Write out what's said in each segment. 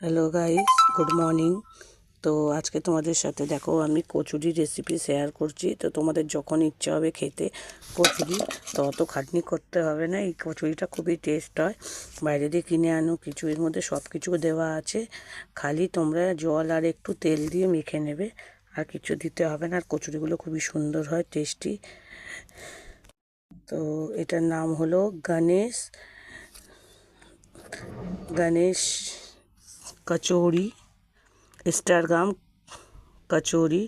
Hello guys, good morning. তো আজকে তোমাদের সাথে দেখো আমি কচুরি রেসিপি শেয়ার করছি। তো তোমাদের যখন ইচ্ছা হবে খেতে কচুরি, তো অত খাটনি করতে হবে না। এই কচুরিটা খুবই টেস্ট হয়, বাইরে দিয়ে কিনে আনো কিছু, এর মধ্যে সব কিছু দেওয়া আছে। খালি তোমরা জল আর একটু তেল দিয়ে মেখে নেবে, আর কিছু দিতে হবে না। আর কচুরিগুলো খুবই সুন্দর হয়, টেস্টি। তো এটার নাম হলো গণেশ গণেশ কচৌরি, इंस्टाग्राम कचौरी।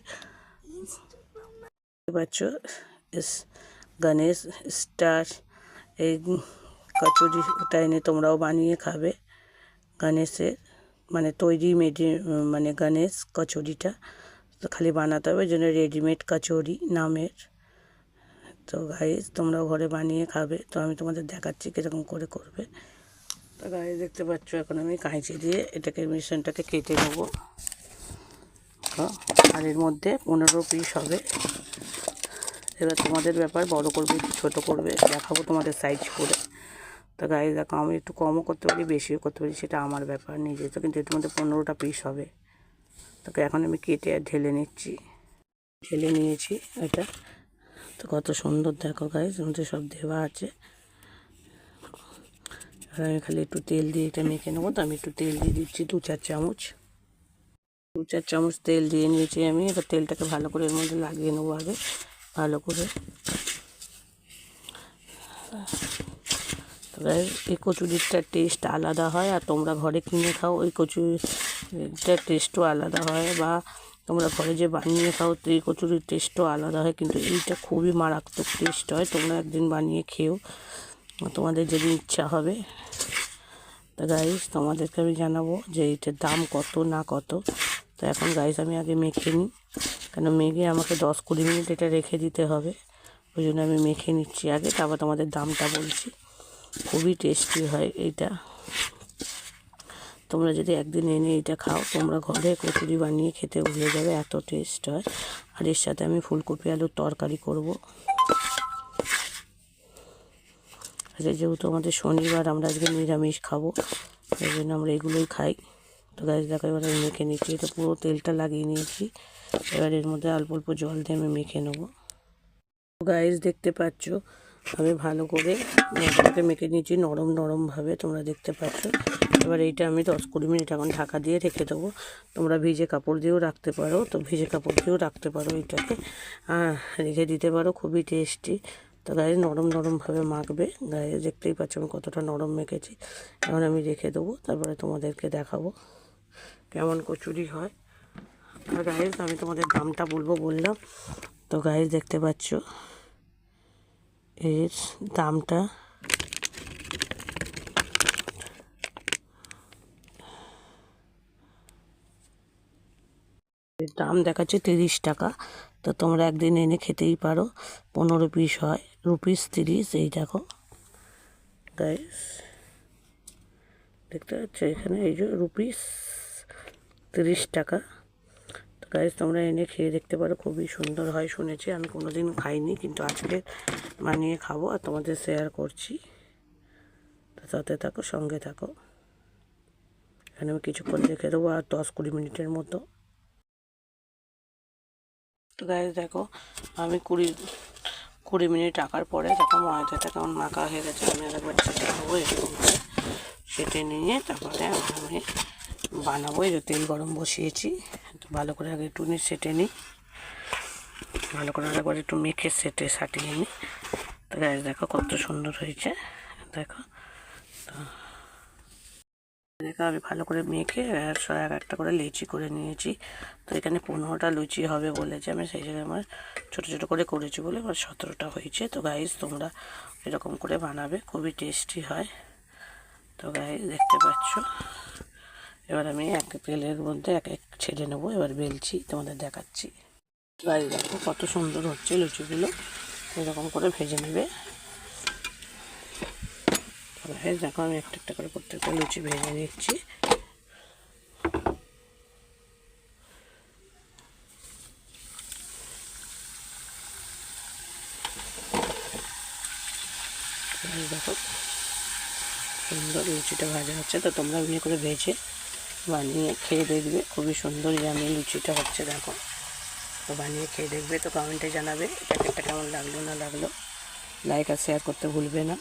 बच्चों, इस गणेश स्टार এই কচুরিটা এনে তোমরাও বানিয়ে খাবে। গণেশের মানে তৈরি মানে গণেশ কচুরিটা তো খালি বানাতে হবে, জন্য রেডিমেড কচুরি নামের। তো গাইস তোমরাও ঘরে বানিয়ে খাবে। তো আমি তোমাদের দেখাচ্ছি কীরকম করে করবে। তো গাইস দেখতে পাচ্ছ, এখন আমি কাঁচি দিয়ে এটাকে মিশ্রণটাকে কেটে নেবো। আর এর মধ্যে 15 পিস হবে। এবার তোমাদের ব্যাপার, বড় করবে কি ছোটো করবে, দেখাবো তোমাদের সাইজ করে। তো গাইস দেখো, আমি একটু কমও করতে পারি, বেশিও করতে পারি, সেটা আমার ব্যাপার নিজে। তো কিন্তু এর মধ্যে 15টা পিস হবে। তোকে এখন আমি কেটে আর ঢেলে নিচ্ছি। ঢেলে নিয়েছি এটা। তো কত সুন্দর দেখো গাইস, এর মধ্যে সব দেওয়া আছে। আর আমি খালি একটু তেল দিয়ে এটা মেখে নেবো। তো আমি একটু তেল দিয়ে দিচ্ছি 2-4 চামচ। 2-4 চামচ তেল দিয়ে নিয়েছি আমি। এবার তেলটাকে ভালো করে এর মধ্যে লাগিয়ে নেবো আগে, ভালো করে। তবে এই কচুরিটার টেস্ট আলাদা হয়, আর তোমরা ঘরে কিনে খাও ওই কচুরিটার টেস্টও আলাদা হয়, বা তোমরা ঘরে যে বানিয়ে খাও তো এই কচুরির টেস্টও আলাদা হয়। কিন্তু এইটা খুবই মারাত্মক টেস্ট হয়, তোমরা একদিন বানিয়ে খেও, তোমাদের যদি ইচ্ছা হবে। তো গাইস তোমাদেরকে আমি জানাবো যে এইটার দাম কত না কত। তো এখন গাইস আমি আগে মেখে নিই, কেন মেখে আমাকে 10-20 মিনিট এটা রেখে দিতে হবে। ওই জন্য আমি মেখে নিচ্ছি আগে, তারপর তোমাদের দামটা বলছি। খুবই টেস্টি হয় এইটা। তোমরা যদি একদিন এনে এটা খাও, তোমরা ঘরে কচুরি বানিয়ে খেতে ভুলে যাবে, এত টেস্ট হয়। আর এর সাথে আমি ফুলকপি আলুর তরকারি করব। আজকে যেহেতু আমাদের শনিবার, আমরা আজকে নিরামিষ খাবো, সেই জন্য আমরা এগুলোই খাই। তো গাছ দেখো, এবার আমি মেখে নিচ্ছি। এটা পুরো তেলটা লাগিয়ে নিয়েছি। এবার এর মধ্যে অল্প অল্প জল দিয়ে আমি মেখে নেবো। গাইস দেখতে পাচ্ছ, আমি ভালো করে মশলাটাকে মেখে নিয়েছি নরম নরমভাবে, তোমরা দেখতে পাচ্ছ। এবার এইটা আমি 10-20 মিনিট এখন ঢাকা দিয়ে রেখে দেবো। তোমরা ভিজে কাপড় দিয়েও রাখতে পারো, তো ভিজে কাপড় দিয়েও রাখতে পারো এটাকে, রেখে দিতে পারো। খুবই টেস্টি। তো গায়ে নরম নরমভাবে মাখবে। গায়ে দেখতেই পাচ্ছ আমি কতটা নরম মেখেছি। এখন আমি রেখে দেবো, তারপরে তোমাদেরকে দেখাবো কেমন কচুরি হয়। আর গাইস আমি তোমাদের দামটা বললাম। তো গাইস দেখতে পাচ্ছ এর দামটা দাম দেখাচ্ছে 30 টাকা। তো তোমরা একদিন এনে খেতেই পারো। 15 পিস হয়, ₹30। এই দেখো গাইস, দেখতে পাচ্ছ এখানে, এই যে ₹30 টাকা। তো গাইস তোমরা এনে খেয়ে দেখতে পারো, খুবই সুন্দর হয় শুনেছি। আমি কোনোদিন খাইনি, কিন্তু আজকে বানিয়ে খাবো আর তোমাদের শেয়ার করছি। তো সাথে থাকো, সঙ্গে থাকো। এখানে আমি কিছুক্ষণ রেখে দেবো, আর 10-20 মিনিটের মতো। তো গাইস দেখো, আমি 20 মিনিট রাখার পরে দেখো ময়দাটা কেমন মাখা হয়ে গেছে। আমি আরেকবার ছেটে নেবো, এরকম করে ছেটে নিয়ে তারপরে আমি বানাবো। এই যে তেল গরম বসিয়েছি, তো ভালো করে আগে একটু সেটে নিই, ভালো করে আরেকবার একটু মেখে সাটিয়ে নিই। তো গাইস দেখো কত সুন্দর হয়েছে, দেখো। তো দেখো আমি ভালো করে মেখে আর একটা করে লেচি করে নিয়েছি। তো এখানে 15টা লুচি হবে বলেছে, আমি সেই জায়গায় আমার ছোটো ছোটো করে করেছি বলে আমার 17টা হয়েছে। তো গাইস তোমরা এরকম করে বানাবে, খুবই টেস্টি হয়। তো গাইস দেখতে পাচ্ছ, এবার আমি এক তেলের মধ্যে এক এক ছেড়ে নেবো। এবার বেলছি, তোমাদের দেখাচ্ছি। গাইস দেখো কত সুন্দর হচ্ছে লুচিগুলো, এরকম করে ভেজে নেবে। গাইস দেখো আমি একটা একটা করে প্রত্যেকটা লুচি ভেজে নিচ্ছি। দেখো সুন্দর লুচিটা ভাজা হচ্ছে। তো তোমরা এমনি করে ভেজে বানিয়ে খেয়ে দেখবে, খুবই সুন্দর ইয়ামি লুচিটা হচ্ছে। দেখো, তো বানিয়ে খেয়ে দেখবে, তো কমেন্টে জানাবে প্যাকেটটা কেমন লাগলো না লাগলো। লাইক আর শেয়ার করতে ভুলবে না।